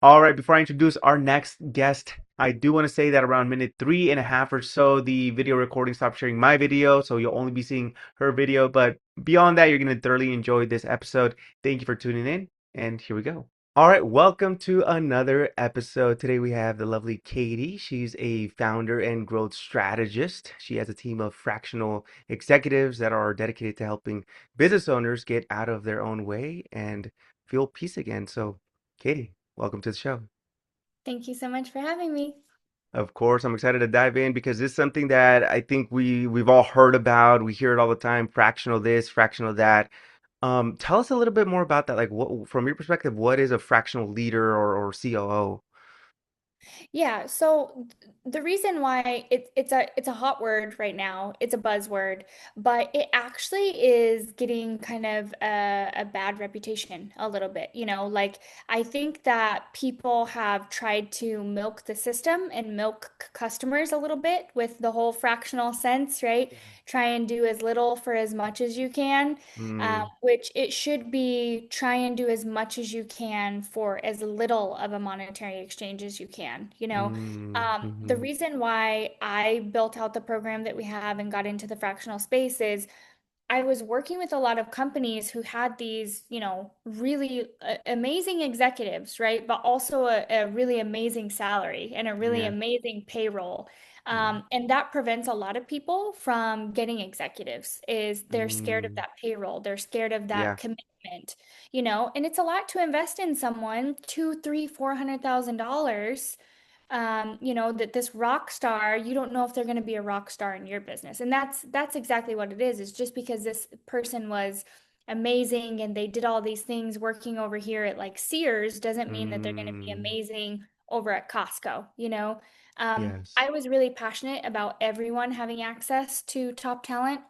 All right, before I introduce our next guest, I do want to say that around minute three and a half or so, the video recording stopped sharing my video, so you'll only be seeing her video. But beyond that, you're going to thoroughly enjoy this episode. Thank you for tuning in, and here we go. All right, welcome to another episode. Today we have the lovely Katie. She's a founder and growth strategist. She has a team of fractional executives that are dedicated to helping business owners get out of their own way and feel peace again. So, Katie, welcome to the show. Thank you so much for having me. Of course, I'm excited to dive in because this is something that I think we've all heard about. We hear it all the time, fractional this, fractional that. Tell us a little bit more about that. Like, what, from your perspective, what is a fractional leader or COO? Yeah, so the reason why it's a hot word right now, it's a buzzword, but it actually is getting kind of a bad reputation a little bit. Like I think that people have tried to milk the system and milk customers a little bit with the whole fractional sense, right? Try and do as little for as much as you can. Mm, Which it should be try and do as much as you can for as little of a monetary exchange as you can. The mm-hmm, reason why I built out the program that we have and got into the fractional space is I was working with a lot of companies who had these, really amazing executives, right? But also a really amazing salary and a really yeah. amazing payroll. Mm, And that prevents a lot of people from getting executives, is they're scared of mm, that payroll. They're scared of that yeah. commitment, and it's a lot to invest in someone, two, three, $400,000 that this rock star, you don't know if they're going to be a rock star in your business. And that's exactly what it is. Is just because this person was amazing and they did all these things working over here at like Sears doesn't mean that they're going to be Mm, amazing over at Costco. yes. I was really passionate about everyone having access to top talent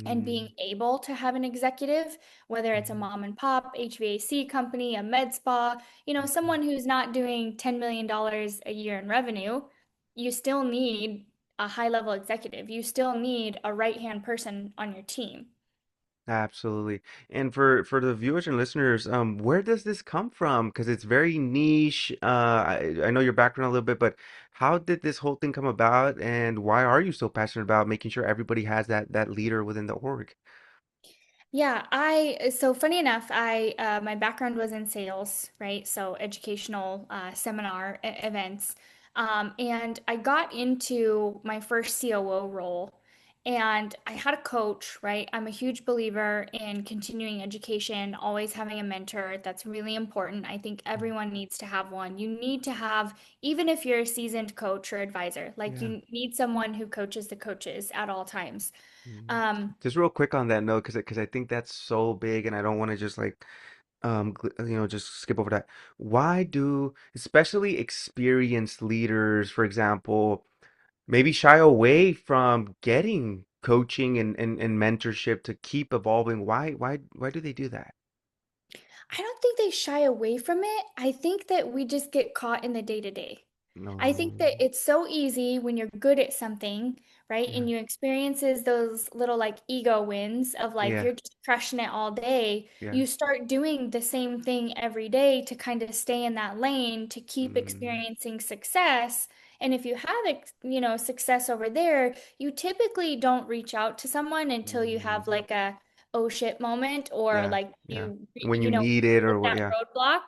and being Mm, able to have an executive, whether it's a mhm, mom and pop HVAC company, a med spa, okay. someone who's not doing $10 million a year in revenue, you still need a high level executive. You still need a right hand person on your team. Absolutely. And for the viewers and listeners, where does this come from? Because it's very niche. I know your background a little bit, but how did this whole thing come about, and why are you so passionate about making sure everybody has that leader within the org? Yeah, so funny enough, my background was in sales, right? So educational seminar events. And I got into my first COO role and I had a coach, right? I'm a huge believer in continuing education, always having a mentor. That's really important. I think Mm, everyone needs to have one. You need to have, even if you're a seasoned coach or advisor, like yeah. you need someone who coaches the coaches at all times. Mm. Um, Just real quick on that note, because I think that's so big, and I don't want to just like just skip over that. Why do especially experienced leaders, for example, maybe shy away from getting coaching and mentorship to keep evolving? Why do they do that? I don't think they shy away from it. I think that we just get caught in the day to day. I think No. that it's so easy when you're good at something, right? Yeah. And you experiences those little like ego wins of like Yeah. you're just crushing it all day. Yeah. You start doing the same thing every day to kind of stay in that lane to keep Mm, experiencing success. And if you have, success over there, you typically don't reach out to someone until you have mm, like a oh shit moment or yeah. like Yeah. you When you you know need it hit or what? that Yeah. roadblock,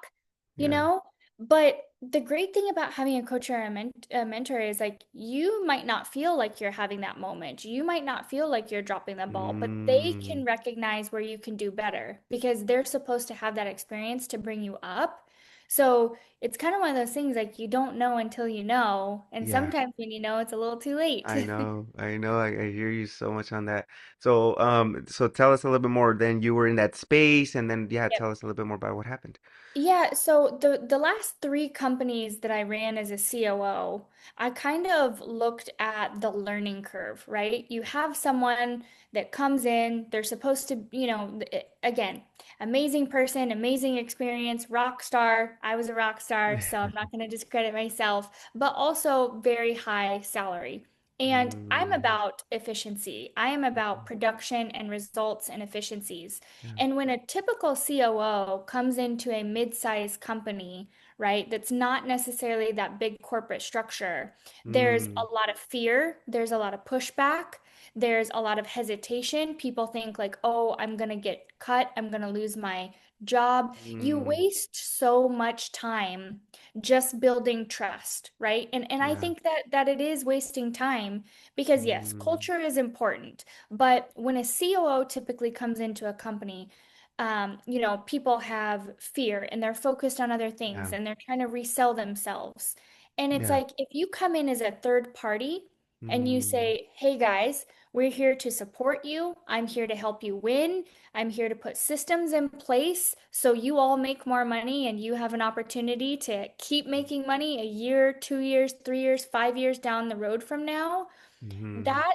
you Yeah. know? But the great thing about having a coach or a mentor is like you might not feel like you're having that moment. You might not feel like you're dropping the ball, but they Mm, can recognize where you can do better because they're supposed to have that experience to bring you up. So it's kind of one of those things like you don't know until you know. And yeah. sometimes when you know, it's a little too late. I know. I know. I hear you so much on that. So tell us a little bit more. Then you were in that space, and then yeah, tell us a little bit more about what happened. Yeah, so the last three companies that I ran as a COO, I kind of looked at the learning curve, right? You have someone that comes in, they're supposed to, again, amazing person, amazing experience, rock star. I was a rock star, so I'm not going to discredit myself, but also very high salary. And I'm Mm, about efficiency. I am about okay. production and results and efficiencies. Yeah. And when a typical COO comes into a mid-sized company, right? That's not necessarily that big corporate structure. There's a Mm, lot of fear, there's a lot of pushback, there's a lot of hesitation. People think like, "Oh, I'm going to get cut, I'm going to lose my job." You mm, waste so much time just building trust, right? And I yeah. think that it is wasting time because yes, Mm, culture is important, but when a COO typically comes into a company, people have fear and they're focused on other yeah. things and they're trying to resell themselves. And it's Yeah. like if you come in as a third party and you Mm, say, "Hey guys, we're here to support you. I'm here to help you win. I'm here to put systems in place so you all make more money and you have an opportunity to keep making money a year, 2 years, 3 years, 5 years down the road from now." mm, That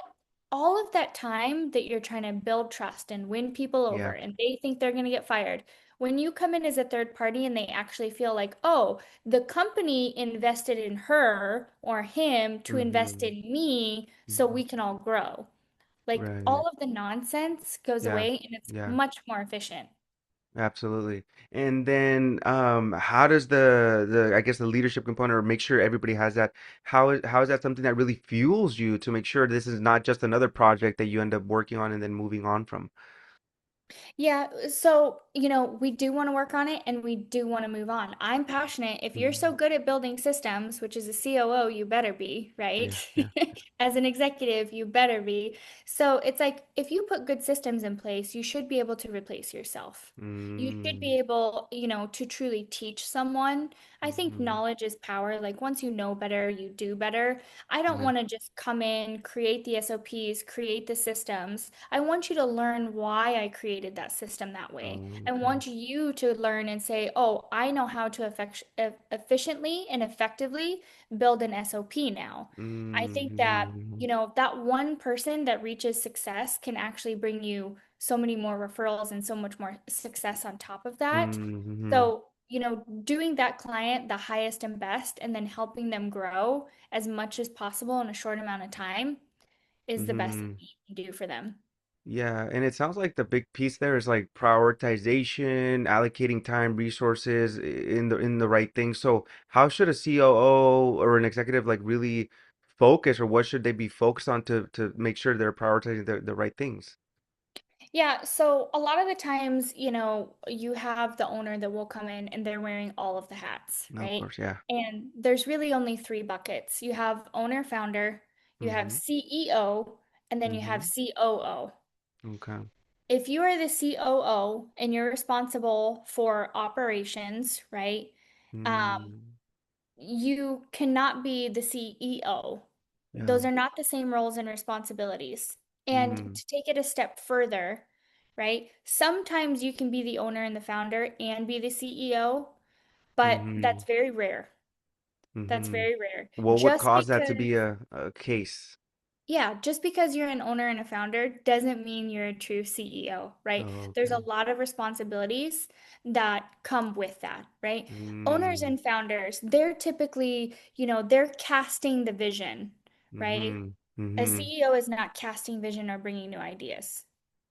all of that time that you're trying to build trust and win people over yeah. and they think they're going to get fired. When you come in as a third party and they actually feel like, "Oh, the company invested in her or him to invest Mm-hmm. in me so Mm-hmm. we can all grow." Like Right. all of the nonsense goes Yeah. away and it's Yeah. much more efficient. Absolutely. And then how does the I guess the leadership component or make sure everybody has that, how is that something that really fuels you to make sure this is not just another project that you end up working on and then moving on from? Yeah, so, we do want to work on it and we do want to move on. I'm passionate. If you're so Mm, good at building systems, which is a COO, you better be, right? yeah, yeah. As an executive, you better be. So it's like if you put good systems in place, you should be able to replace yourself. You should Mm, be able, to truly teach someone. I think mm-hmm. knowledge is power. Like once you know better, you do better. I don't Yeah. want to just come in, create the SOPs, create the systems. I want you to learn why I created that system that way. Oh, I okay. want you to learn and say, "Oh, I know how to efficiently and effectively build an SOP now." I think that, Mm-hmm. that one person that reaches success can actually bring you so many more referrals and so much more success on top of that. Mm-hmm. So, doing that client the highest and best and then helping them grow as much as possible in a short amount of time is the best thing Mm-hmm. you can do for them. Yeah, and it sounds like the big piece there is like prioritization, allocating time, resources in the right thing. So how should a COO or an executive like really focus, or what should they be focused on to make sure they're prioritizing the right things? Yeah, so a lot of the times, you have the owner that will come in and they're wearing all of the hats, No, of right? course, yeah. And there's really only three buckets. You have owner, founder, you have Mm-hmm. CEO, and then you have Mm-hmm. COO. Okay. If you are the COO and you're responsible for operations, right? Um, Mm, you cannot be the CEO. yeah. Those are not the same roles and responsibilities. And Mm, to take it a step further, right? Sometimes you can be the owner and the founder and be the CEO, but mm-hmm. that's very rare. That's Mm-hmm. very rare. What would Just cause that to because be a case? Yeah, just because you're an owner and a founder doesn't mean you're a true CEO, right? Oh, There's a okay. lot of responsibilities that come with that, right? Owners Mm, and founders, they're typically, they're casting the vision, right? mm-hmm. A Mm-hmm. CEO is not casting vision or bringing new ideas,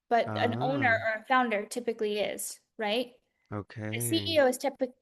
but an owner Ah, or a founder typically is, right? A okay. CEO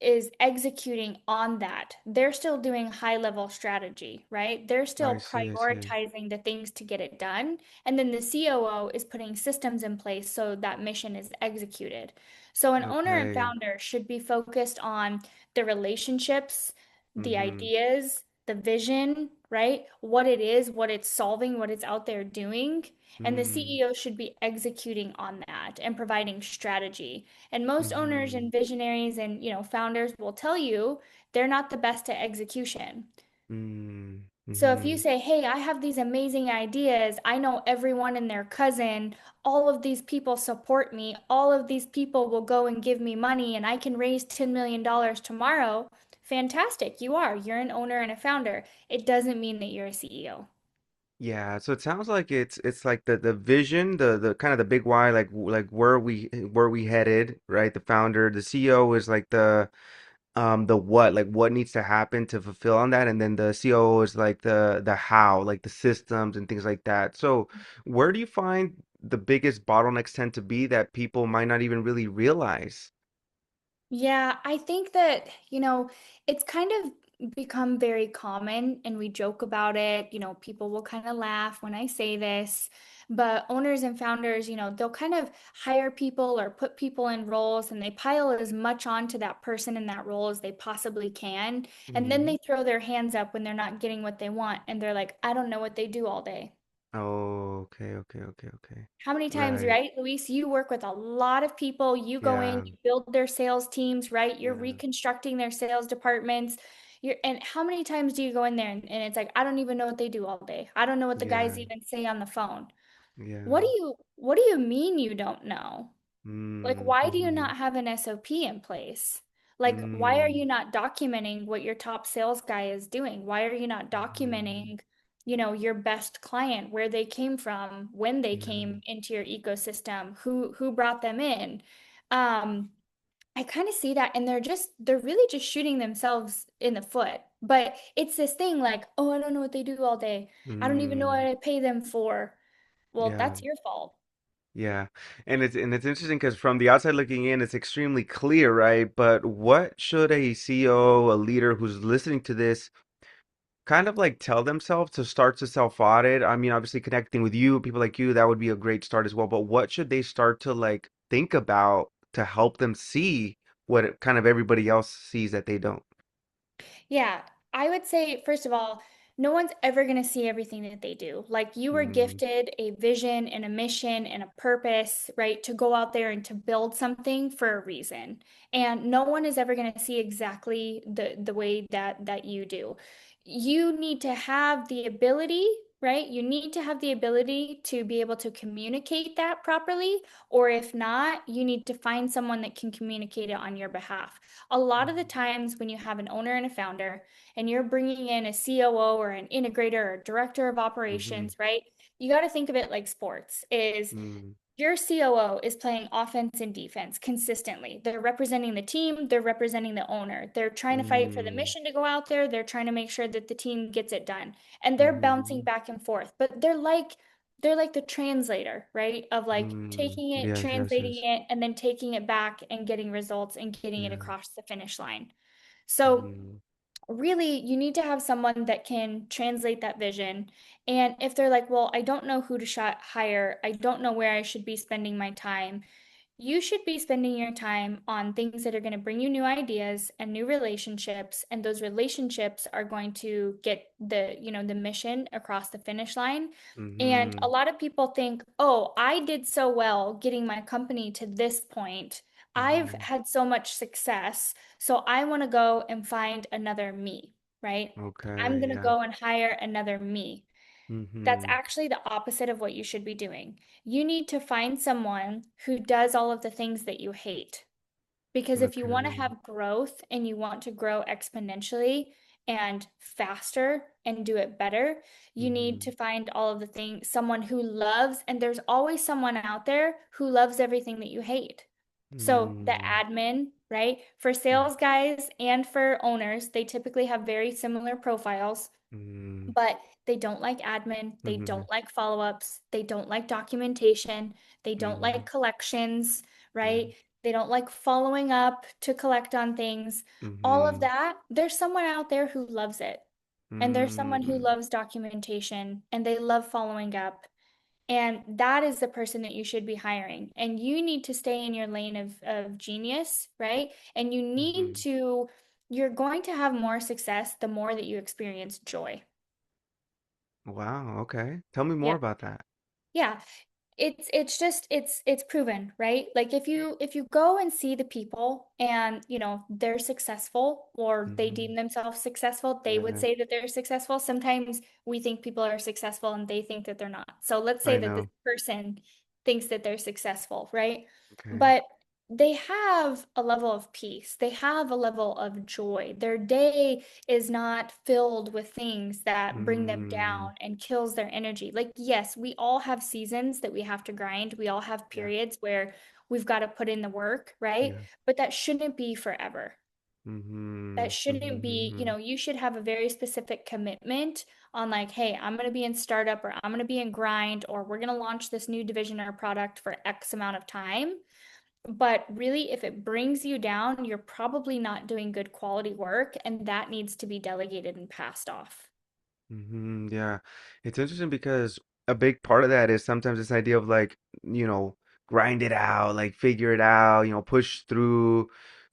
is executing on that. They're still doing high level strategy, right? They're I still see, I see. prioritizing the things to get it done. And then the COO is putting systems in place so that mission is executed. So an owner and Okay. founder should be focused on the relationships, the Mm-hmm. ideas, the vision, right? What it is, what it's solving, what it's out there doing. And the Mm, CEO should be executing on that and providing strategy. And most owners mm-hmm. and visionaries and, founders will tell you they're not the best at execution. Mm, So if you mm-hmm. say, "Hey, I have these amazing ideas. I know everyone and their cousin. All of these people support me. All of these people will go and give me money and I can raise $10 million tomorrow." Fantastic. You are. You're an owner and a founder. It doesn't mean that you're a CEO. Yeah, so it sounds like it's like the vision, the kind of the big why, like where we headed, right? The founder, the CEO is like the what, like what needs to happen to fulfill on that, and then the COO is like the how, like the systems and things like that. So where do you find the biggest bottlenecks tend to be that people might not even really realize? Yeah, I think that, it's kind of become very common and we joke about it. People will kind of laugh when I say this, but owners and founders, they'll kind of hire people or put people in roles and they pile as much onto that person in that role as they possibly can. And then Hmm. they throw their hands up when they're not getting what they want and they're like, I don't know what they do all day. Oh, okay, okay, okay, okay. How many times, Right. right, Luis, you work with a lot of people, you go in, Yeah, you build their sales teams, right? You're yeah, reconstructing their sales departments. And how many times do you go in there and it's like, I don't even know what they do all day. I don't know what the guys yeah, even say on the phone. What yeah. do you mean you don't know? Like, Mm, why do you mm-hmm, not have an SOP in place? Like, why are mm, you not documenting what your top sales guy is doing? Why are you not mm-hmm. documenting, your best client, where they came from, when they Yeah. came into your ecosystem, who brought them in? Um, I kind of see that, and they're really just shooting themselves in the foot. But it's this thing like, oh, I don't know what they do all day. I don't even know what Mm, I pay them for. Well, yeah. that's your fault. Yeah. And it's interesting because from the outside looking in, it's extremely clear, right? But what should a CEO, a leader who's listening to this kind of like tell themselves to start to self-audit? I mean, obviously connecting with you, people like you, that would be a great start as well. But what should they start to like think about to help them see what kind of everybody else sees that they don't? Yeah, I would say, first of all, no one's ever going to see everything that they do. Like you were Mm, gifted a vision and a mission and a purpose, right, to go out there and to build something for a reason. And no one is ever going to see exactly the way that you do. You need to have the ability, right? You need to have the ability to be able to communicate that properly, or if not, you need to find someone that can communicate it on your behalf. A lot of the times when you have an owner and a founder and you're bringing in a COO or an integrator or director of mm-hmm, operations, right? You got to think of it like sports is mm, your COO is playing offense and defense consistently. They're representing the team, they're representing the owner. They're trying to fight for the mm, mission to go out there, they're trying to make sure that the team gets it done. And they're bouncing mm, back and forth. But they're like the translator, right? Of like mm. taking it, Yes, yes, translating yes. it, and then taking it back and getting results and getting it Yeah. across the finish line. So Mm, really you need to have someone that can translate that vision. And if they're like, well, I don't know who to hire, I don't know where I should be spending my time, you should be spending your time on things that are going to bring you new ideas and new relationships, and those relationships are going to get the mission across the finish line. And a mm-hmm, lot of people think, "Oh, I did so well getting my company to this point. I've mm-hmm. had so much success, so I want to go and find another me, right? I'm Okay, going to yeah. go and hire another me." That's Mm-hmm. actually the opposite of what you should be doing. You need to find someone who does all of the things that you hate. Because if you want to Okay. have growth and you want to grow exponentially and faster and do it better, you need Mm-hmm. to find all of the things, someone who loves, and there's always someone out there who loves everything that you hate. So the Mm, admin, right? For yeah. sales guys and for owners, they typically have very similar profiles, Mm, but they don't like admin, they mm-hmm. don't like follow-ups, they don't like documentation, they don't Mm-hmm. like collections, Yeah. right? They don't like following up to collect on things. All of Mm-hmm. that, there's someone out there who loves it. And there's someone who Mm, loves documentation and they love following up. And that is the person that you should be hiring. And you need to stay in your lane of genius, right? And mm-hmm. you're going to have more success the more that you experience joy. Wow, okay. Tell me more Yeah. about that. Yeah. It's just it's proven, right? Like if you go and see the people and they're successful or they Mm-hmm. deem themselves successful, they would Yeah, say that they're successful. Sometimes we think people are successful and they think that they're not. So let's say I that this know. person thinks that they're successful, right? Okay. But they have a level of peace. They have a level of joy. Their day is not filled with things that bring them Mm, down and kills their energy. Like, yes, we all have seasons that we have to grind. We all have yeah, periods where we've got to put in the work, right? yeah. But that shouldn't be forever. Mm-hmm. That shouldn't be, Mm-hmm. you should have a very specific commitment on like, hey, I'm going to be in startup or I'm going to be in grind or we're going to launch this new division or product for X amount of time. But really, if it brings you down, you're probably not doing good quality work, and that needs to be delegated and passed off. Yeah, it's interesting because a big part of that is sometimes this idea of like, you know, grind it out, like figure it out, push through.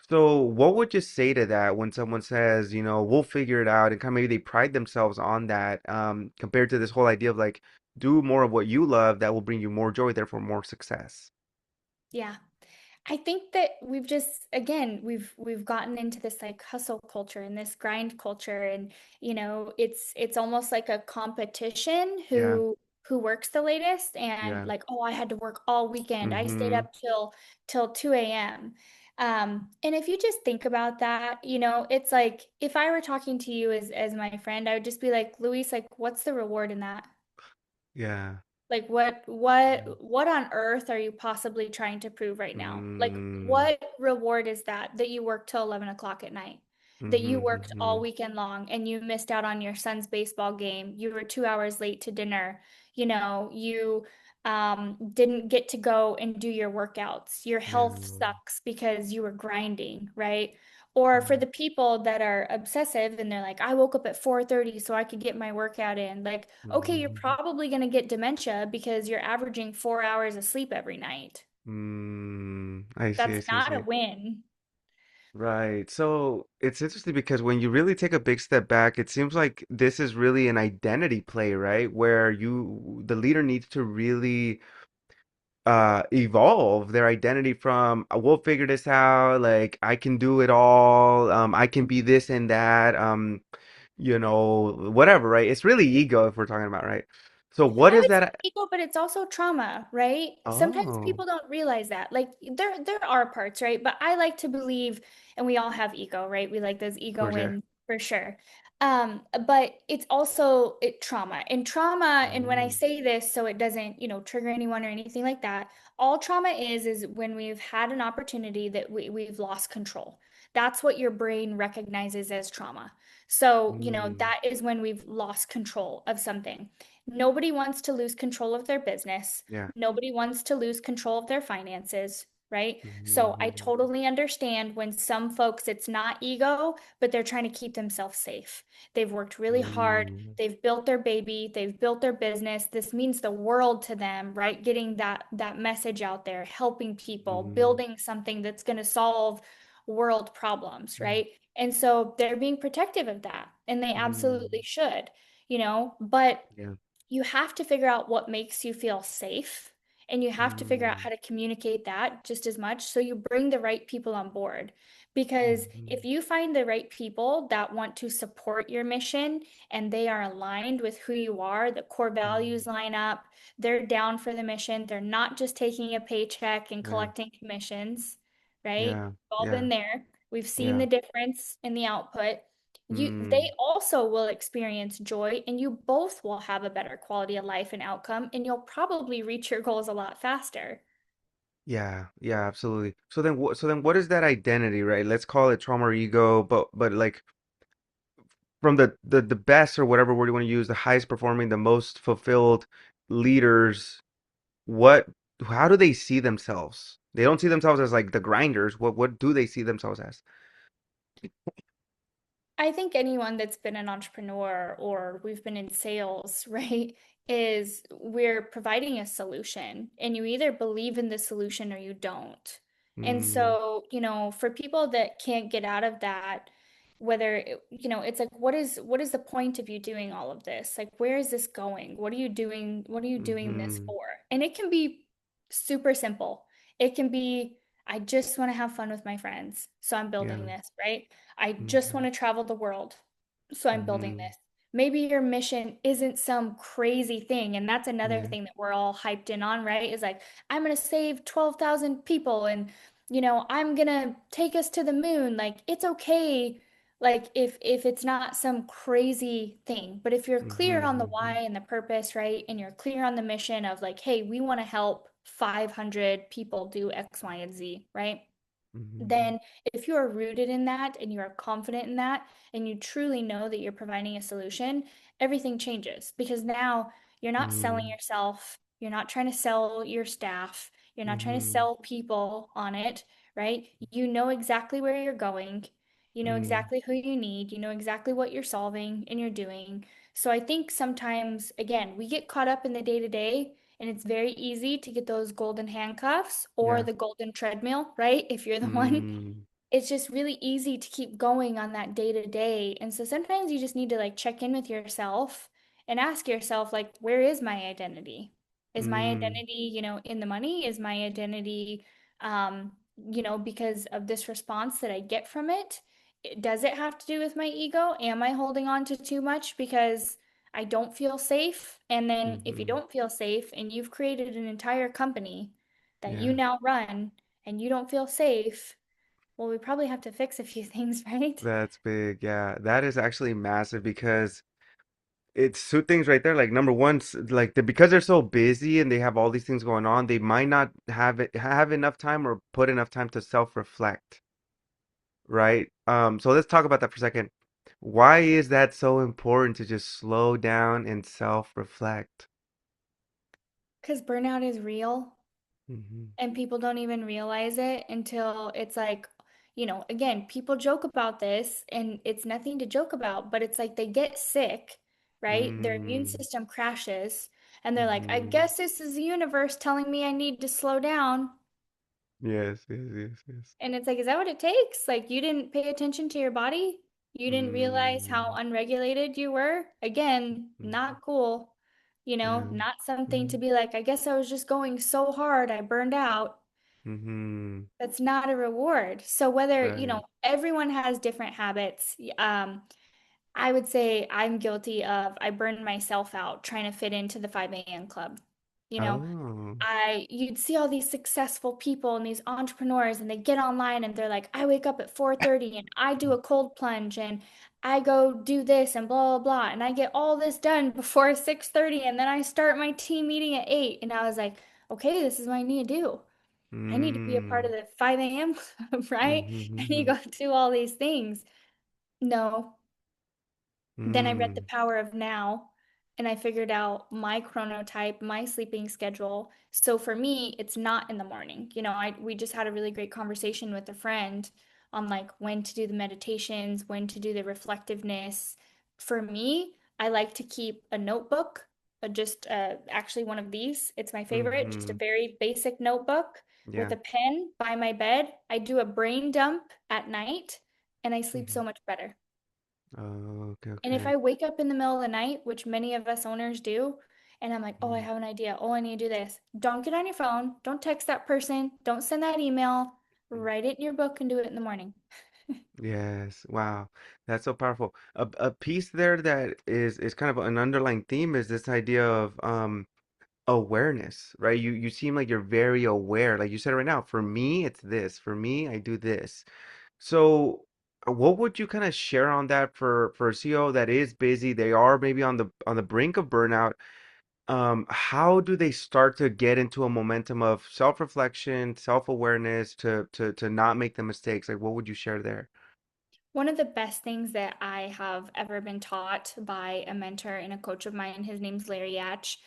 So, what would you say to that when someone says, we'll figure it out, and kind of maybe they pride themselves on that, compared to this whole idea of like, do more of what you love that will bring you more joy, therefore more success. Yeah. I think that we've just again we've gotten into this like hustle culture and this grind culture, and it's almost like a competition Yeah, who works the latest, and yeah. like, oh, I had to work all weekend. I stayed Mm-hmm. up till 2 a.m. And if you just think about that, it's like if I were talking to you as my friend, I would just be like, Luis, like, what's the reward in that? Yeah. Like what on earth are you possibly trying to prove right now? Like Mm-hmm. what reward is that you worked till 11 o'clock at night? That you worked Mm-hmm. all weekend long and you missed out on your son's baseball game. You were 2 hours late to dinner. You didn't get to go and do your workouts. Your Yeah. health sucks because you were grinding, right? Or for the people that are obsessive and they're like, I woke up at 4:30 so I could get my workout in. Like, okay, you're Mm-hmm. probably going to get dementia because you're averaging 4 hours of sleep every night. I see, I That's see, I not a see. win. Right. So it's interesting because when you really take a big step back, it seems like this is really an identity play, right? Where the leader needs to really evolve their identity from we'll figure this out, like I can do it all, I can be this and that, whatever, right? It's really ego if we're talking about, right? So what I is would say that? ego, but it's also trauma, right? Sometimes Oh, people don't realize that. Like there are parts, right? But I like to believe, and we all have ego, right? We like those ego for sure. wins for sure. But it's also trauma. And trauma, and when I Mm, say this so it doesn't, trigger anyone or anything like that, all trauma is when we've had an opportunity that we've lost control. That's what your brain recognizes as trauma. So, mm, that is when we've lost control of something. Nobody wants to lose control of their business. yeah. Nobody wants to lose control of their finances, right? So I Mm, totally understand when some folks, it's not ego, but they're trying to keep themselves safe. They've worked really hard. mm, They've built their baby. They've built their business. This means the world to them, right? Getting that message out there, helping people, mm, building something that's going to solve world problems, yeah. right? And so they're being protective of that, and they absolutely Mm, should, but yeah. you have to figure out what makes you feel safe, and you have to figure out Mm, how to communicate that just as much so you bring the right people on board. Because if mhm, you find the right people that want to support your mission and they are aligned with who you are, the core mm, values line up, they're down for the mission, they're not just taking a paycheck and yeah. collecting commissions, right? Yeah. We've all Yeah. been there. We've seen Yeah. the difference in the output. They Mm, also will experience joy, and you both will have a better quality of life and outcome, and you'll probably reach your goals a lot faster. yeah. Yeah. Absolutely. So then what is that identity, right? Let's call it trauma or ego, but like from the best or whatever word you want to use, the highest performing, the most fulfilled leaders, what how do they see themselves? They don't see themselves as like the grinders. What do they see themselves as? I think anyone that's been an entrepreneur or we've been in sales, right, is we're providing a solution, and you either believe in the solution or you don't. And Mm, so, for people that can't get out of that, it's like what is the point of you doing all of this? Like, where is this going? What are you doing? What are you doing this mm-hmm. for? And it can be super simple. It can be, I just want to have fun with my friends, so I'm building Yeah. this, right? I just want Mm-hmm. to travel the world, so I'm building Mm-hmm. this. Maybe your mission isn't some crazy thing. And that's another Yeah. thing that we're all hyped in on, right? Is like, I'm going to save 12,000 people, and, I'm going to take us to the moon. Like, it's okay. Like, if it's not some crazy thing, but if you're clear on the Mm-hmm. why and the purpose, right? And you're clear on the mission of like, hey, we want to help 500 people do X, Y, and Z, right? Mm-hmm. Then if you are rooted in that and you are confident in that and you truly know that you're providing a solution, everything changes because now you're not selling Mm-hmm. yourself, you're not trying to sell your staff, You're not trying to Mm-hmm. sell people on it, right? You know exactly where you're going. You know Mm. exactly who you need. You know exactly what you're solving and you're doing. So I think sometimes, again, we get caught up in the day to day, and it's very easy to get those golden handcuffs or Yeah. the golden treadmill, right? If you're the one, Mm. it's just really easy to keep going on that day to day. And so sometimes you just need to like check in with yourself and ask yourself, like, where is my identity? Is my Mm. identity, in the money? Is my identity, because of this response that I get from it? Does it have to do with my ego? Am I holding on to too much because I don't feel safe? And then if you Mm-hmm. don't feel safe and you've created an entire company that you Yeah. now run and you don't feel safe, well, we probably have to fix a few things, right? That's big. Yeah. That is actually massive because it's two things right there. Like number one, like because they're so busy and they have all these things going on, they might not have enough time or put enough time to self-reflect, right? So let's talk about that for a second. Why is that so important to just slow down and self-reflect? Because burnout is real Hmm. and people don't even realize it until it's like, again, people joke about this and it's nothing to joke about, but it's like they get sick, right? Their immune Mm. system crashes and they're like, I Hmm. guess this is the universe telling me I need to slow down. Yes, yes, yes, yes. And it's like, is that what it takes? Like, you didn't pay attention to your body? You didn't realize how Mm. unregulated you were? Again, Hmm. not cool. Yeah. Not something to Mm. be like, I guess I was just going so hard, I burned out. Hmm. That's not a reward. So whether, Right. everyone has different habits. I would say I'm guilty of I burned myself out trying to fit into the 5 a.m. club. You know, Oh. you'd see all these successful people and these entrepreneurs and they get online and they're like, I wake up at 4:30 and I do a cold plunge and I go do this and blah blah blah and I get all this done before 6:30 and then I start my team meeting at 8 and I was like, okay, this is what I need to do. I need to be a part of Mm. the 5 a.m. club, right? Mm-hmm, I need mm-hmm. to go do all these things. No, then I read The Mm. Power of Now and I figured out my chronotype, my sleeping schedule. So for me, it's not in the morning. We just had a really great conversation with a friend on like when to do the meditations, when to do the reflectiveness. For me, I like to keep a notebook, just actually one of these. It's my favorite, just a Mm-hmm. very basic notebook with Yeah. a pen by my bed. I do a brain dump at night and I sleep Mm-hmm. so much better. Oh, okay, And if okay. I wake up in the middle of the night, which many of us owners do, and I'm like, oh, I Mm. have an idea. Oh, I need to do this. Don't get on your phone. Don't text that person. Don't send that email. Write it in your book and do it in the morning. Yes. Wow. That's so powerful. A piece there that is kind of an underlying theme is this idea of awareness, right? You seem like you're very aware. Like you said right now, for me, it's this. For me, I do this. So, what would you kind of share on that for a CEO that is busy? They are maybe on the brink of burnout. How do they start to get into a momentum of self-reflection, self-awareness to not make the mistakes? Like, what would you share there? One of the best things that I have ever been taught by a mentor and a coach of mine, his name's Larry Yatch.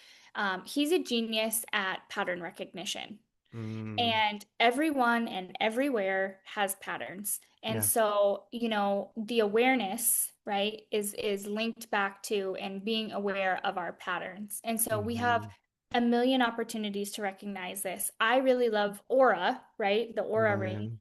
He's a genius at pattern recognition. Mm, And everyone and everywhere has patterns. And yeah. so, the awareness, right, is linked back to and being aware of our patterns. And so we have Hmm. a million opportunities to recognize this. I really love Aura, right? The Aura Yeah, yeah. ring.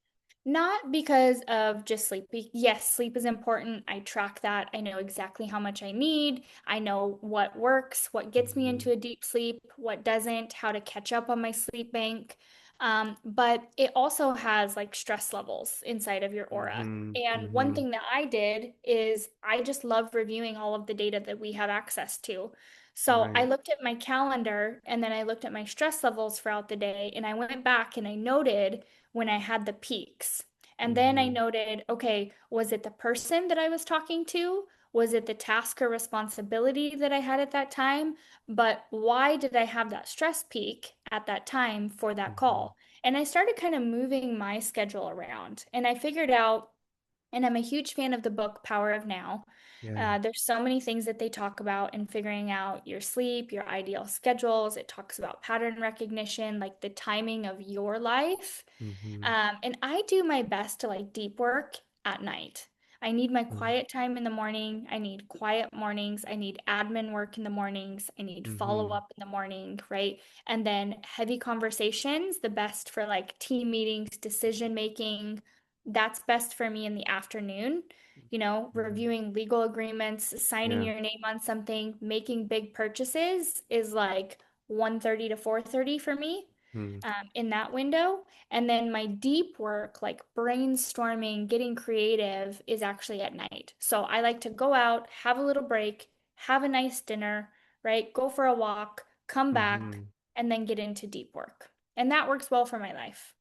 Not because of just sleep. Yes, sleep is important. I track that. I know exactly how much I need. I know what works, what gets me Hmm. into a deep sleep, what doesn't, how to catch up on my sleep bank. But it also has like stress levels inside of your aura. Hmm. And one Hmm. thing that I did is I just love reviewing all of the data that we have access to. So I Right. looked at my calendar and then I looked at my stress levels throughout the day and I went back and I noted when I had the peaks. And then I Hmm. noted, okay, was it the person that I was talking to? Was it the task or responsibility that I had at that time? But why did I have that stress peak at that time for that Hmm. call? And I started kind of moving my schedule around. And I figured out, and I'm a huge fan of the book Power of Now. Yeah. There's so many things that they talk about in figuring out your sleep, your ideal schedules. It talks about pattern recognition, like the timing of your life. Mm-hmm. And I do my best to like deep work at night. I need my quiet time in the morning. I need quiet mornings. I need admin work in the mornings. I need follow Mm-hmm. up in the morning, right? And then heavy conversations, the best for like team meetings, decision making. That's best for me in the afternoon. Mm-hmm. Reviewing legal agreements, signing Yeah. your name on something, making big purchases is like 1:30 to 4:30 for me Mm-hmm. in that window. And then my deep work, like brainstorming, getting creative, is actually at night. So I like to go out, have a little break, have a nice dinner, right? Go for a walk, come back, Mm-hmm. and then get into deep work. And that works well for my life.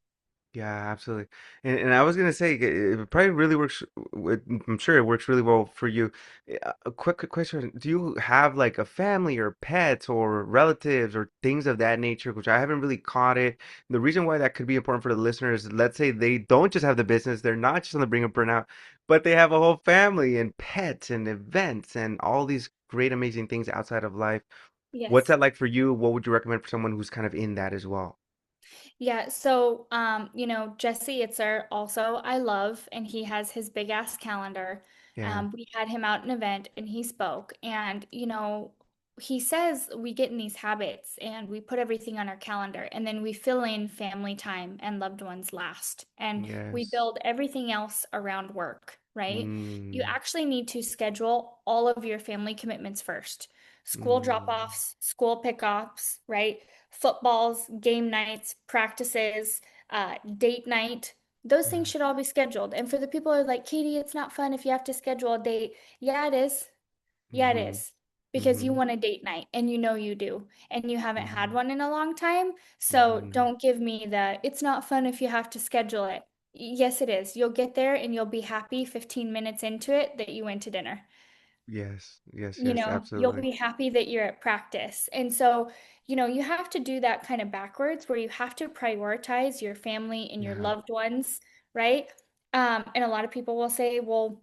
Yeah, absolutely. And I was gonna say it probably really works I'm sure it works really well for you. A quick question. Do you have like a family or pets or relatives or things of that nature? Which I haven't really caught it. The reason why that could be important for the listeners is let's say they don't just have the business, they're not just on the brink of burnout, but they have a whole family and pets and events and all these great amazing things outside of life. What's Yes. that like for you? What would you recommend for someone who's kind of in that as well? Yeah, so Jesse Itzer also I love, and he has his big ass calendar. Yeah. We had him out an event and he spoke, and he says we get in these habits and we put everything on our calendar and then we fill in family time and loved ones last. And we Yes. build everything else around work, right? You Mm, actually need to schedule all of your family commitments first. School mm, drop-offs, school pickups, right? Footballs, game nights, practices, date night. Those yeah. things should all be scheduled. And for the people who are like, Katie, it's not fun if you have to schedule a date. Yeah, it is. Yeah, it Mm-hmm. is. Because you Mm-hmm. want a date night and you do. And you haven't had Mm-hmm. one in a long time. So Mm-hmm. don't give me the, it's not fun if you have to schedule it. Yes, it is. You'll get there and you'll be happy 15 minutes into it that you went to dinner. Yes. Yes. Yes. You'll Absolutely. be happy that you're at practice. And so, you have to do that kind of backwards where you have to prioritize your family and your Yeah. loved ones, right? And a lot of people will say, well,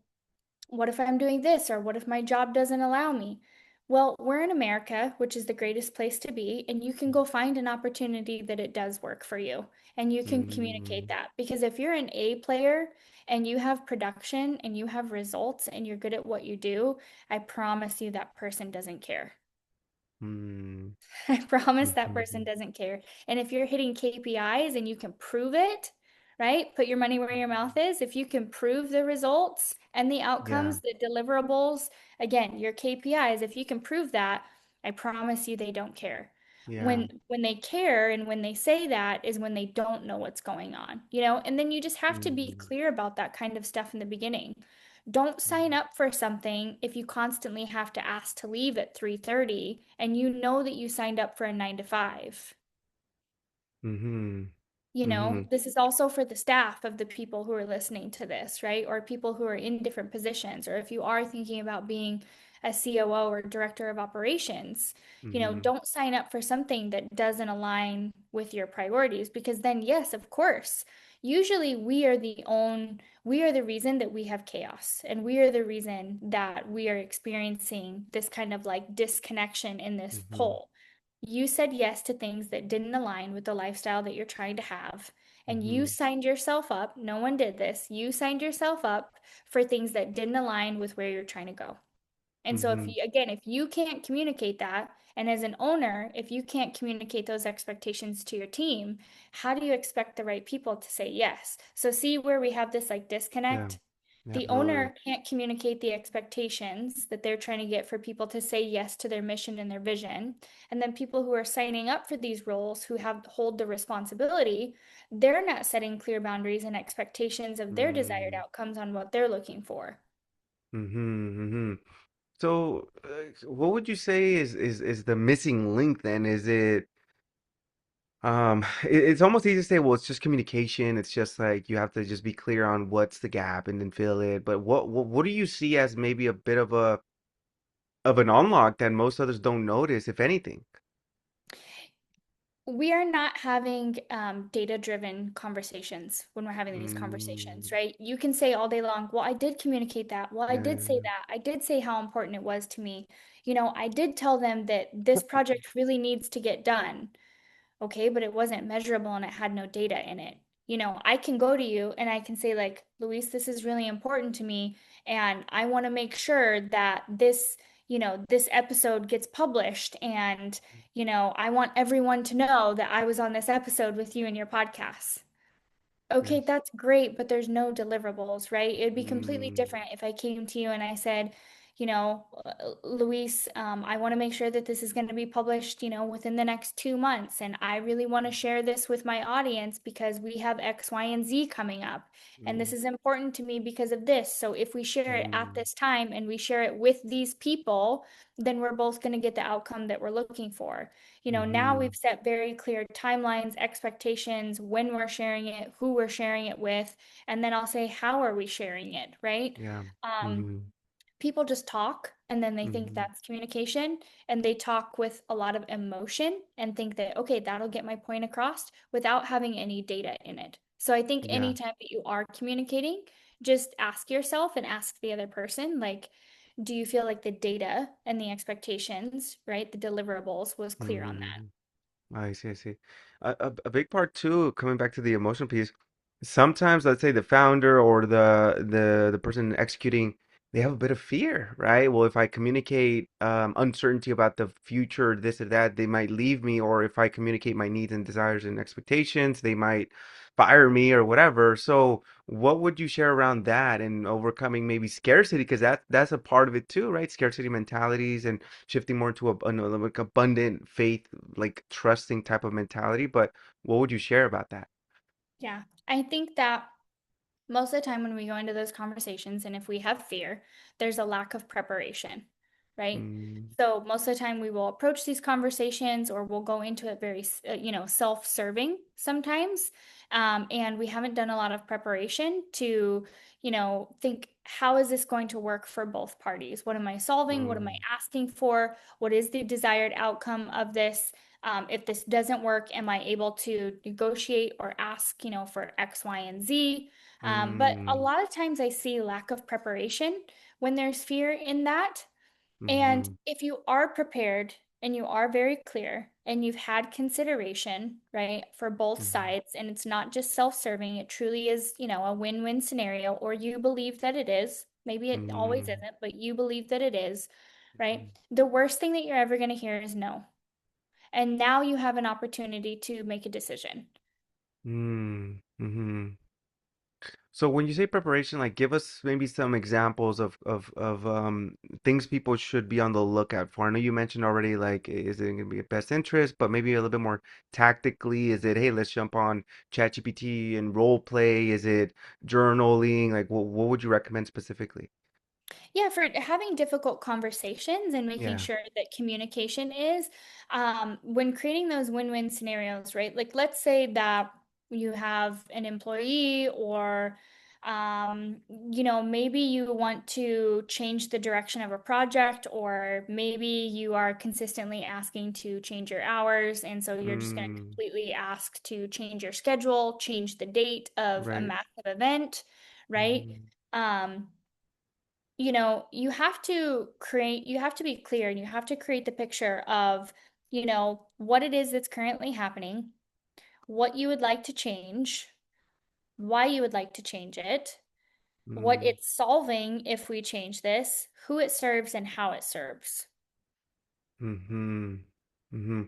what if I'm doing this? Or what if my job doesn't allow me? Well, we're in America, which is the greatest place to be, and you can go find an opportunity that it does work for you. And you can communicate Mm, that. Because if you're an A player and you have production and you have results and you're good at what you do, I promise you that person doesn't care. mm, I promise that person mm-hmm. doesn't care. And if you're hitting KPIs and you can prove it, right? Put your money where your mouth is. If you can prove the results and the Yeah. outcomes, the deliverables, again, your KPIs, if you can prove that, I promise you they don't care. Yeah. When they care and when they say that is when they don't know what's going on. And then you just have to be Mm, clear about that kind of stuff in the beginning. Don't sign up for something if you constantly have to ask to leave at 3:30 and you know that you signed up for a 9 to 5. mm-hmm. Mm-hmm. This is also for the staff of the people who are listening to this, right? Or people who are in different positions, or if you are thinking about being a COO or director of operations, Mm-hmm. don't sign up for something that doesn't align with your priorities because then, yes, of course, usually we are the reason that we have chaos and we are the reason that we are experiencing this kind of like disconnection in this Mm-hmm. pole. You said yes to things that didn't align with the lifestyle that you're trying to have. And you Mm-hmm. signed yourself up. No one did this. You signed yourself up for things that didn't align with where you're trying to go. And so Mm-hmm. if you can't communicate that, and as an owner, if you can't communicate those expectations to your team, how do you expect the right people to say yes? So see where we have this like Yeah. disconnect? The Absolutely. owner can't communicate the expectations that they're trying to get for people to say yes to their mission and their vision. And then people who are signing up for these roles who have hold the responsibility, they're not setting clear boundaries and expectations of their desired Mm, outcomes on what they're looking for. mm-hmm. Mm-hmm. So, what would you say is the missing link then? Is it it's almost easy to say, well, it's just communication. It's just like you have to just be clear on what's the gap and then fill it. But what do you see as maybe a bit of an unlock that most others don't notice, if anything? we are not having data-driven conversations when we're having these conversations, Mm, right? You can say all day long, well, I did communicate that. Well, I did say yeah. that. I did say how important it was to me. I did tell them that this project really needs to get done. Okay, but it wasn't measurable and it had no data in it. I can go to you and I can say, like, Luis, this is really important to me, and I want to make sure that this episode gets published, and I want everyone to know that I was on this episode with you in your podcast. Okay, Yes. that's great, but there's no deliverables, right? It'd be completely Mm, different if I came to you and I said, Luis, I want to make sure that this is going to be published, within the next 2 months. And I really want to share this with my audience because we have X, Y, and Z coming up. And this mm, is important to me because of this. So if we share it at mm, this time and we share it with these people, then we're both going to get the outcome that we're looking for. Now mm, we've set very clear timelines, expectations, when we're sharing it, who we're sharing it with, and then I'll say, how are we sharing it, right? yeah. Um, Mm, People just talk and then they think mm, that's communication, and they talk with a lot of emotion and think that, okay, that'll get my point across without having any data in it. So I think yeah. anytime that you are communicating, just ask yourself and ask the other person, like, do you feel like the data and the expectations, right, the deliverables was clear on that? Mm. I see, I see. A big part too, coming back to the emotional piece, sometimes let's say the founder or the person executing, they have a bit of fear, right? Well, if I communicate uncertainty about the future, this or that, they might leave me, or if I communicate my needs and desires and expectations, they might fire me or whatever. So, what would you share around that and overcoming maybe scarcity? Because that's a part of it too, right? Scarcity mentalities and shifting more into like abundant faith, like trusting type of mentality. But what would you share about that? Yeah, I think that most of the time when we go into those conversations and if we have fear, there's a lack of preparation, right? Mm, So most of the time we will approach these conversations or we'll go into it very, self-serving sometimes. And we haven't done a lot of preparation to, think, how is this going to work for both parties? What am I solving? What am I mm, asking for? What is the desired outcome of this? If this doesn't work, am I able to negotiate or ask, for X, Y, and Z? But a mm, lot of times I see lack of preparation when there's fear in that. And mm, if you are prepared and you are very clear and you've had consideration, right, for both mm, sides, and it's not just self-serving, it truly is, a win-win scenario, or you believe that it is. Maybe it always mm, isn't, but you believe that it is, right? mm, The worst thing that you're ever going to hear is no. And now you have an opportunity to make a decision. mm, mhm. So when you say preparation, like give us maybe some examples of things people should be on the lookout for. I know you mentioned already, like is it going to be a best interest, but maybe a little bit more tactically. Is it, hey, let's jump on ChatGPT and role play? Is it journaling? Like what would you recommend specifically? Yeah, for having difficult conversations and making Yeah. sure that communication is, when creating those win-win scenarios, right? Like, let's say that you have an employee, or, maybe you want to change the direction of a project, or maybe you are consistently asking to change your hours. And so you're just going to Mm, completely ask to change your schedule, change the date of a right. massive event, right? Mm, Um, you have to be clear and you have to create the picture of, what it is that's currently happening, what you would like to change, why you would like to change it, what mm. it's solving if we change this, who it serves, and how it serves. Mm-hmm. Mm-hmm.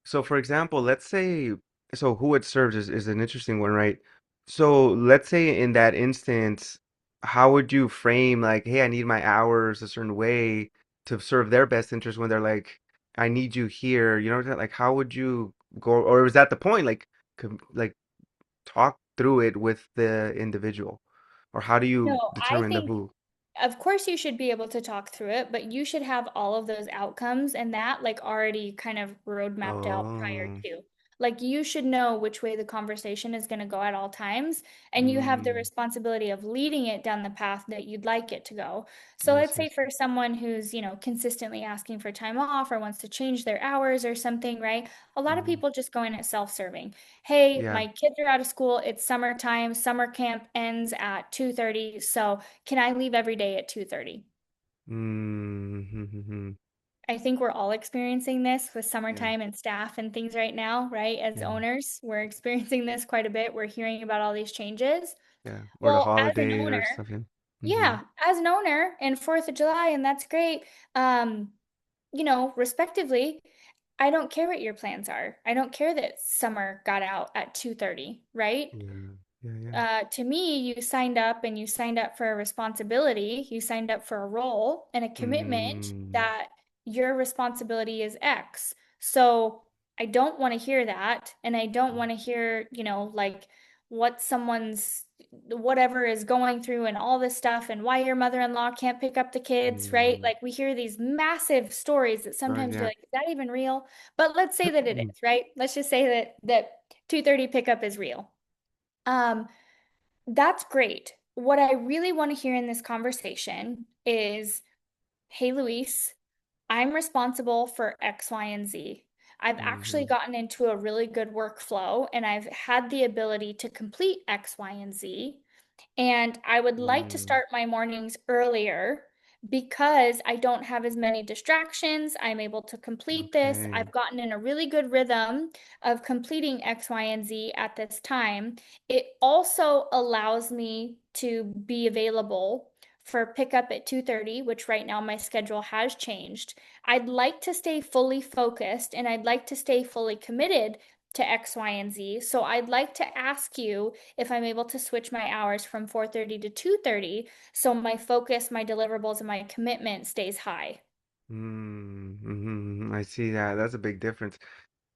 So for example, let's say so who it serves is an interesting one, right? So let's say in that instance, how would you frame like, hey, I need my hours a certain way to serve their best interest when they're like, I need you here, you know, like how would you go, or is that the point? Like, like talk through it with the individual, or how do you No, I determine the think, who? of course, you should be able to talk through it, but you should have all of those outcomes and that, like, already kind of road mapped out prior Oh, to. Like you should know which way the conversation is going to go at all times, and you have the Mm, responsibility of leading it down the path that you'd like it to go. So I let's see. say for someone who's, consistently asking for time off or wants to change their hours or something, right? A lot of Mm, people just go in at self-serving. Hey, yeah. my kids are out of school. It's summertime. Summer camp ends at 2:30. So can I leave every day at 2:30? Mm, I think we're all experiencing this with yeah. summertime and staff and things right now, right? As Yeah. owners, we're experiencing this quite a bit. We're hearing about all these changes. Yeah. Or the Well, as an holiday or owner, stuff. Yeah. Mm-hmm. yeah, as an owner and 4th of July, and that's great. Um, respectively, I don't care what your plans are. I don't care that summer got out at 2:30, right? Yeah. Yeah. Yeah. To me, you signed up and you signed up for a responsibility. You signed up for a role and a commitment Mm, that your responsibility is X. So I don't want to hear that. And I don't want to hear, like what someone's whatever is going through and all this stuff and why your mother-in-law can't pick up the kids, right? mm, Like we hear these massive stories that right. sometimes you're Yeah. like, is that even real? But let's say that it is, right? Let's just say that 2:30 pickup is real. Um, that's great. What I really want to hear in this conversation is, hey, Luis, I'm responsible for X, Y, and Z. I've actually Mm-hmm. gotten into a really good workflow and I've had the ability to complete X, Y, and Z. And I would like to Mm, start my mornings earlier because I don't have as many distractions. I'm able to complete this. okay. I've gotten in a really good rhythm of completing X, Y, and Z at this time. It also allows me to be available for pickup at 2:30, which right now my schedule has changed. I'd like to stay fully focused and I'd like to stay fully committed to X, Y, and Z. So I'd like to ask you if I'm able to switch my hours from 4:30 to 2:30 so my focus, my deliverables, and my commitment stays high. I see that. That's a big difference.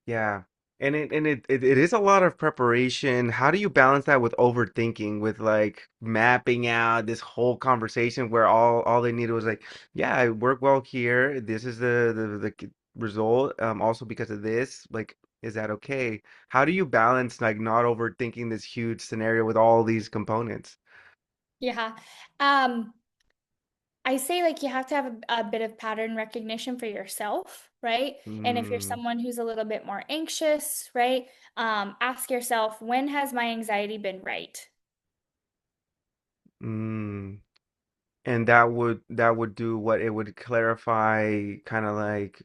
Yeah. And it is a lot of preparation. How do you balance that with overthinking, with like mapping out this whole conversation where all they needed was like, yeah, I work well here. This is the result. Also because of this, like, is that okay? How do you balance like not overthinking this huge scenario with all these components? Yeah. Um, I say like you have to have a bit of pattern recognition for yourself, right? And if you're Mm, someone who's a little bit more anxious, right? Ask yourself, when has my anxiety been right? mm. And that would do what it would clarify kind of like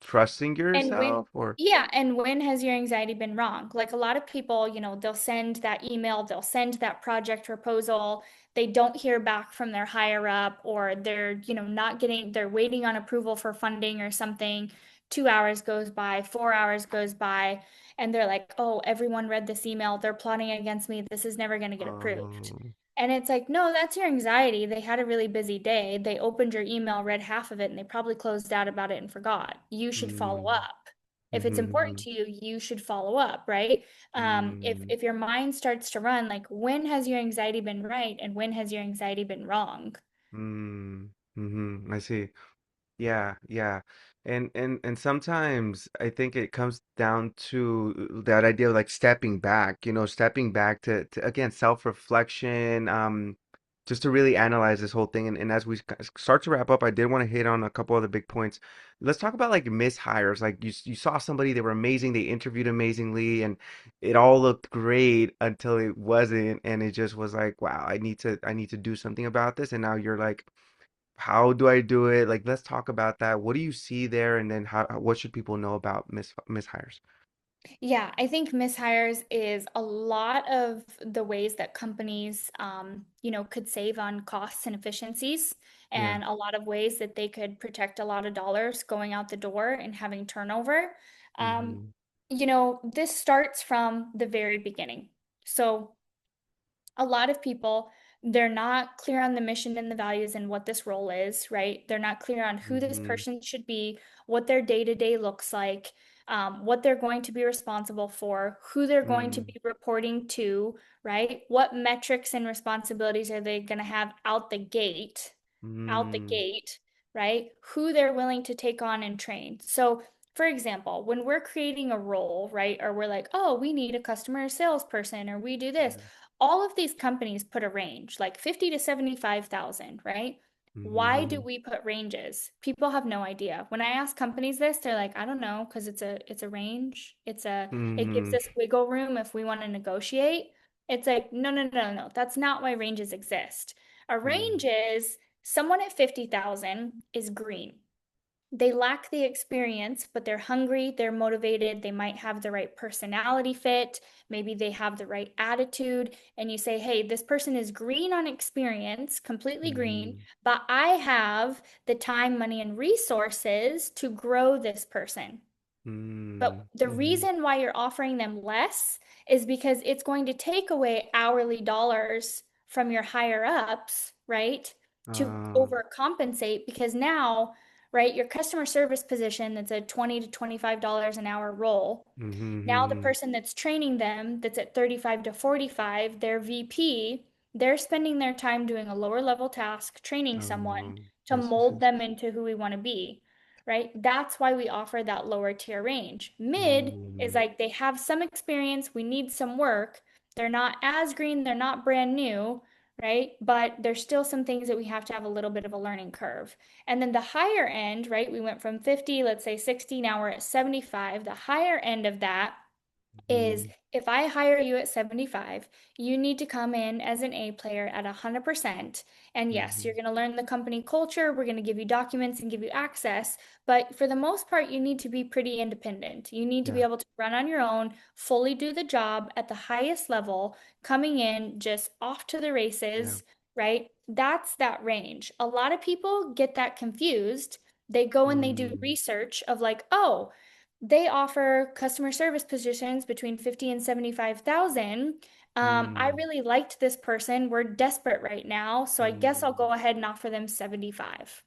trusting And when, yourself or yeah, and when has your anxiety been wrong? Like a lot of people, they'll send that email, they'll send that project proposal, they don't hear back from their higher up, or they're, not getting, they're waiting on approval for funding or something. 2 hours goes by, 4 hours goes by, and they're like, oh, everyone read this email, they're plotting against me, this is never going to get approved. um, And it's like, no, that's your anxiety. They had a really busy day. They opened your email, read half of it, and they probably closed out about it and forgot. You should follow mm, up. If it's important mhm, to you, you should follow up, right? If mm, if your mind starts to run, like when has your anxiety been right and when has your anxiety been wrong? I see. Yeah, yeah. And sometimes I think it comes down to that idea of like stepping back, stepping back to again self-reflection, just to really analyze this whole thing. And as we start to wrap up, I did want to hit on a couple of the big points. Let's talk about like mishires. Like you saw somebody, they were amazing, they interviewed amazingly, and it all looked great until it wasn't, and it just was like, wow, I need to do something about this. And now you're like, how do I do it? Like, let's talk about that. What do you see there? And then what should people know about mishires? Yeah, I think mishires is a lot of the ways that companies, could save on costs and efficiencies, Yeah. and a lot of ways that they could protect a lot of dollars going out the door and having turnover. Um, Mm-hmm. this starts from the very beginning. So a lot of people, they're not clear on the mission and the values and what this role is, right? They're not clear on who this Mm-hmm. person should be, what their day-to-day looks like, what they're going to be responsible for, who they're going to Mm-hmm. be reporting to, right? What metrics and responsibilities are they going to have out the gate, right? Who they're willing to take on and train. So for example, when we're creating a role, right, or we're like, oh, we need a customer salesperson, or we do this, Yeah. all of these companies put a range, like 50 to 75,000, right? Why do Mm-hmm. we put ranges? People have no idea. When I ask companies this, they're like, I don't know, because it's a range. It gives Mm-hmm. us wiggle room if we want to negotiate. It's like, no, no, no, no. That's not why ranges exist. A range is someone at 50,000 is green. They lack the experience, but they're hungry, they're motivated, they might have the right personality fit, maybe they have the right attitude. And you say, hey, this person is green on experience, completely green, Mm-hmm. but I have the time, money, and resources to grow this person. But the Mm-hmm. reason why you're offering them less is because it's going to take away hourly dollars from your higher ups, right? To Uh, overcompensate because now, right, your customer service position that's a 20 to $25 an hour role. Now the mm-hmm. person that's training them that's at 35 to 45, their VP, they're spending their time doing a lower level task, training someone to Yes, yes, mold yes. them into who we want to be, right? That's why we offer that lower tier range. Mid is Mm, like they have some experience, we need some work. They're not as green, they're not brand new, right? But there's still some things that we have to have a little bit of a learning curve. And then the higher end, right? We went from 50, let's say 60, now we're at 75. The higher end of that is mm, if I hire you at 75, you need to come in as an A player at 100%. And yes, mm, you're going to learn the company culture. We're going to give you documents and give you access. But for the most part, you need to be pretty independent. You need to be yeah, able to run on your own, fully do the job at the highest level, coming in just off to the yeah. races, right? That's that range. A lot of people get that confused. They go and they do Mm, research of like, oh, they offer customer service positions between 50 and 75,000. I mm, really liked this person. We're desperate right now, so I guess I'll mm. go ahead and offer them 75,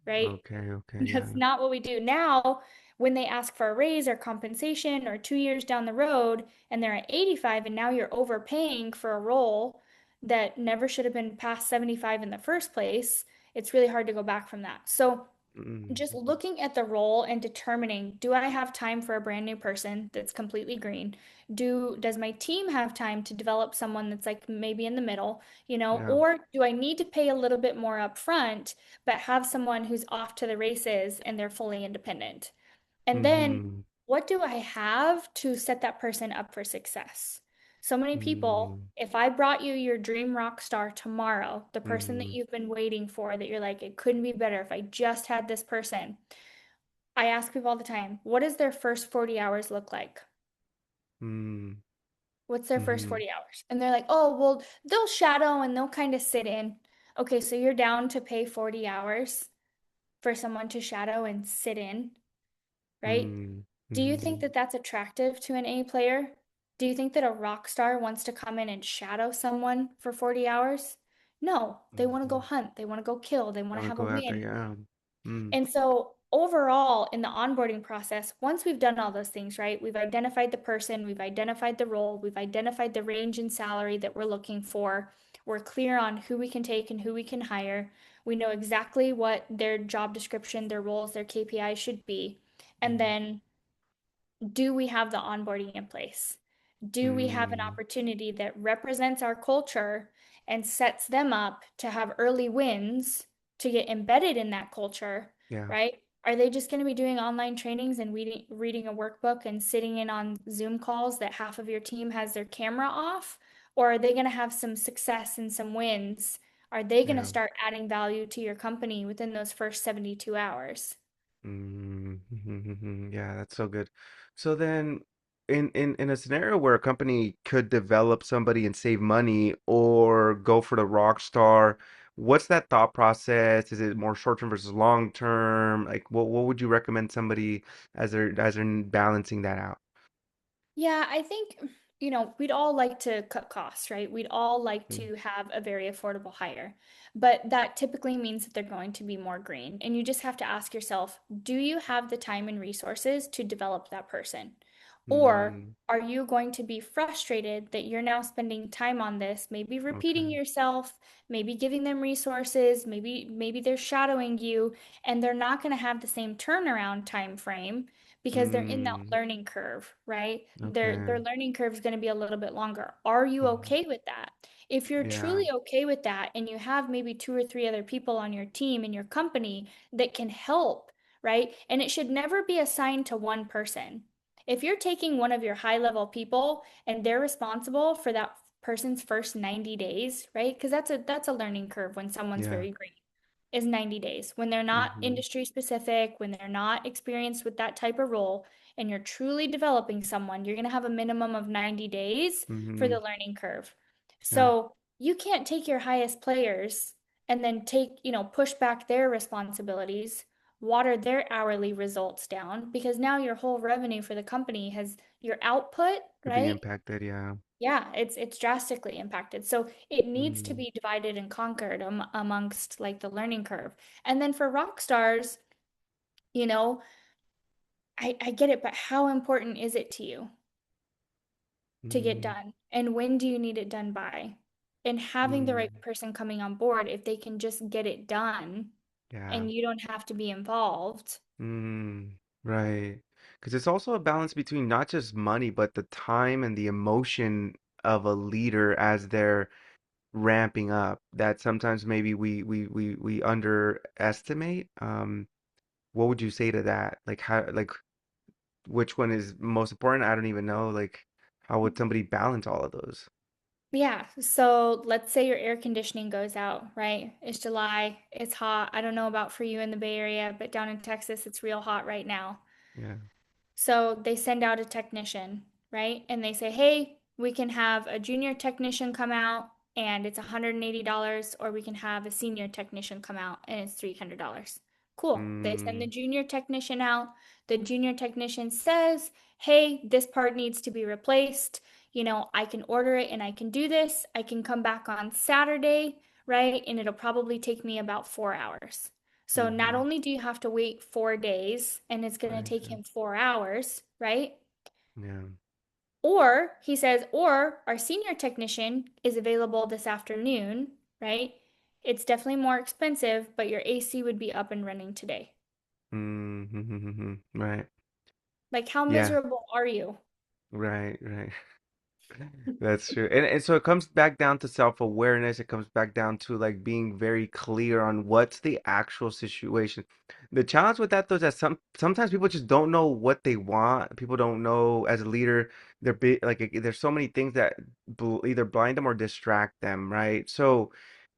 right? Okay, okay, That's yeah. not what we do now. When they ask for a raise or compensation or 2 years down the road and they're at 85 and now you're overpaying for a role that never should have been past 75 in the first place, it's really hard to go back from that. So Mm, just looking at the role and determining, do I have time for a brand new person that's completely green? Does my team have time to develop someone that's like maybe in the middle, yeah. or do I need to pay a little bit more upfront, but have someone who's off to the races and they're fully independent? And then Mm-hmm. what do I have to set that person up for success? So many people, Mm, if I brought you your dream rock star tomorrow, the person that mm, you've been waiting for, that you're like, it couldn't be better if I just had this person. I ask people all the time, what does their first 40 hours look like? mm, What's their first mm-hmm. 40 hours? And they're like, oh, well, they'll shadow and they'll kind of sit in. Okay, so you're down to pay 40 hours for someone to shadow and sit in, right? Mm, Do you think mm-hmm. that that's attractive to an A player? Do you think that a rock star wants to come in and shadow someone for 40 hours? No, they want to go Mm-hmm. hunt, they want to go kill, they I want to want to have a go out there, win. yeah. Mm, And so, overall, in the onboarding process, once we've done all those things, right, we've identified the person, we've identified the role, we've identified the range and salary that we're looking for, we're clear on who we can take and who we can hire, we know exactly what their job description, their roles, their KPIs should be. And mm, then do we have the onboarding in place? Do we have an mm, opportunity that represents our culture and sets them up to have early wins to get embedded in that culture, yeah, right? Are they just going to be doing online trainings and reading a workbook and sitting in on Zoom calls that half of your team has their camera off? Or are they going to have some success and some wins? Are they going to yeah. start adding value to your company within those first 72 hours? Mm-hmm. Yeah, that's so good. So then in a scenario where a company could develop somebody and save money or go for the rock star, what's that thought process? Is it more short term versus long term? Like what would you recommend somebody as they're balancing that out? Yeah, I think, we'd all like to cut costs, right? We'd all like Mm, to have a very affordable hire, but that typically means that they're going to be more green. And you just have to ask yourself, do you have the time and resources to develop that person? Or Mm, are you going to be frustrated that you're now spending time on this, maybe repeating okay. yourself, maybe giving them resources, maybe they're shadowing you, and they're not going to have the same turnaround time frame because they're in that Mm, learning curve, right? okay. Their learning curve is going to be a little bit longer. Are you Mhm. okay with that? If you're Yeah. truly okay with that and you have maybe two or three other people on your team in your company that can help, right? And it should never be assigned to one person. If you're taking one of your high level people and they're responsible for that person's first 90 days, right? Because that's a learning curve when someone's Yeah. very green, is 90 days. When they're not Hmm. industry specific, when they're not experienced with that type of role, and you're truly developing someone, you're going to have a minimum of 90 days for Hmm. the learning curve. Yeah. So you can't take your highest players and then push back their responsibilities, water their hourly results down, because now your whole revenue for the company has your output, Could be right? impacted. Yeah. Yeah, it's drastically impacted. So it needs to Mm, be divided and conquered amongst like the learning curve. And then for rock stars, you know, I get it, but how important is it to you to get mm, done? And when do you need it done by? And having the right mm, person coming on board, if they can just get it done yeah. and you don't have to be involved. Mm, right. Because it's also a balance between not just money, but the time and the emotion of a leader as they're ramping up. That sometimes maybe we underestimate. What would you say to that? Like how, like which one is most important? I don't even know. Like how would somebody balance all of those? Yeah, so let's say your air conditioning goes out, right? It's July, it's hot. I don't know about for you in the Bay Area, but down in Texas, it's real hot right now. Yeah. So they send out a technician, right? And they say, hey, we can have a junior technician come out and it's $180, or we can have a senior technician come out and it's $300. Cool. They send the Mm, junior technician out. The junior technician says, hey, this part needs to be replaced. I can order it and I can do this. I can come back on Saturday, right? And it'll probably take me about 4 hours. So not mm-hmm. only do you have to wait 4 days and it's going to Right. take him 4 hours, right? Yeah. Or he says, or our senior technician is available this afternoon, right? It's definitely more expensive, but your AC would be up and running today. Mm-hmm. Right. Like, how Yeah. miserable are you? Right. Right. That's true. And so it comes back down to self-awareness. It comes back down to like being very clear on what's the actual situation. The challenge with that though is that sometimes people just don't know what they want. People don't know as a leader, there's so many things that either blind them or distract them, right? So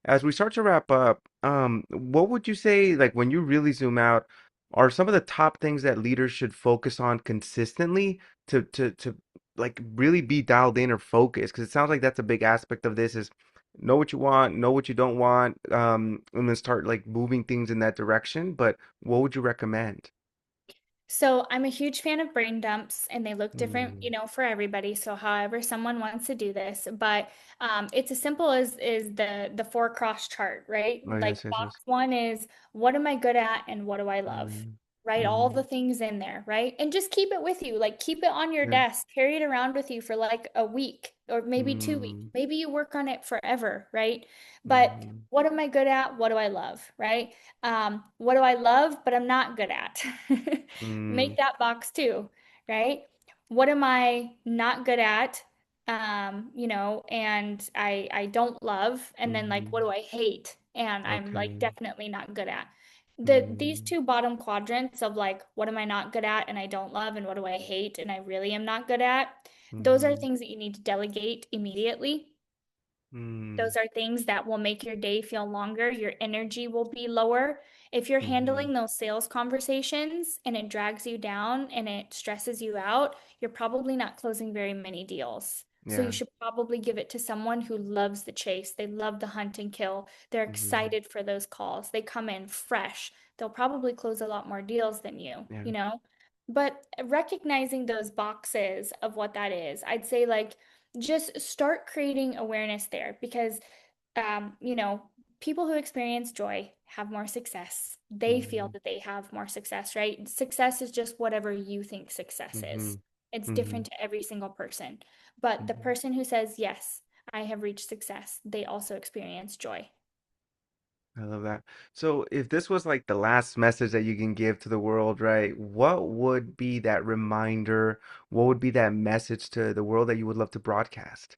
as we start to wrap up, what would you say, like when you really zoom out, are some of the top things that leaders should focus on consistently to like really be dialed in or focused? Because it sounds like that's a big aspect of this is know what you want, know what you don't want, and then start like moving things in that direction. But what would you recommend? So I'm a huge fan of brain dumps, and they look different, Mm. for everybody. So however someone wants to do this, but it's as simple as is the four cross chart, right? Oh Like yes, yes, yes. box one is what am I good at and what do I love? Mm. Right? All Mm. the things in there, right? And just keep it with you. Like keep it on your Yeah. desk, carry it around with you for like a week or maybe 2 weeks. Mm. Maybe you work on it forever, right? But Mm. what am I good at? What do I love? Right? What do I love, but I'm not good at? Mm. Make that box too, right? What am I not good at? And I don't love, and then like what Mm. do I hate? And I'm like Okay. definitely not good at. These Mm. two bottom quadrants of like what am I not good at and I don't love, and what do I hate and I really am not good at, those are Mm. things that you need to delegate immediately. Mm. Those are things that will make your day feel longer. Your energy will be lower. If you're Mm. handling those sales conversations and it drags you down and it stresses you out, you're probably not closing very many deals. So you Yeah. should probably give it to someone who loves the chase. They love the hunt and kill. They're Mm. excited for those calls. They come in fresh. They'll probably close a lot more deals than you, Yeah. you know? But recognizing those boxes of what that is, I'd say like just start creating awareness there because um, you know, people who experience joy have more success. They feel Mm. that they have more success, right? Success is just whatever you think success Mm-hmm. is. It's Hmm. different to every single person. But the Hmm. person who says, yes, I have reached success, they also experience joy. I love that. So, if this was like the last message that you can give to the world, right? What would be that reminder? What would be that message to the world that you would love to broadcast?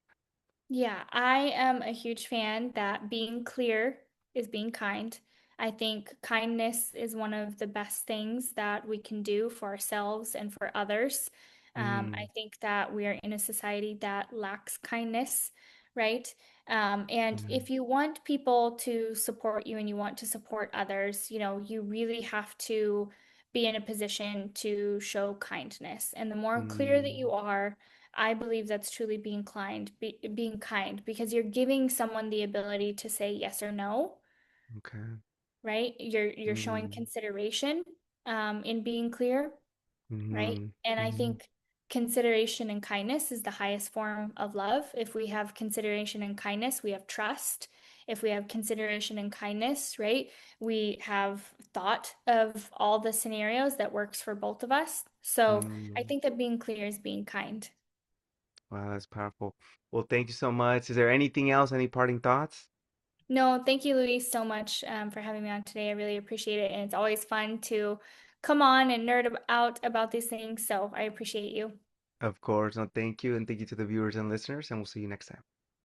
Yeah, I am a huge fan that being clear is being kind. I think kindness is one of the best things that we can do for ourselves and for others. I Mm, think that we are in a society that lacks kindness, right? And yeah. if you want people to support you and you want to support others, you really have to be in a position to show kindness. And the more clear that Mm, you are, I believe that's truly being kind because you're giving someone the ability to say yes or no, okay. right? You're showing Mm, consideration in being clear, right? mm, And I mm, think consideration and kindness is the highest form of love. If we have consideration and kindness, we have trust. If we have consideration and kindness, right, we have thought of all the scenarios that works for both of us. So I mm. think that being clear is being kind. Wow, that's powerful. Well, thank you so much. Is there anything else? Any parting thoughts? No, thank you, Louise, so much for having me on today. I really appreciate it. And it's always fun to come on and out about these things. So I appreciate you. Of course. No, thank you. And thank you to the viewers and listeners, and we'll see you next time.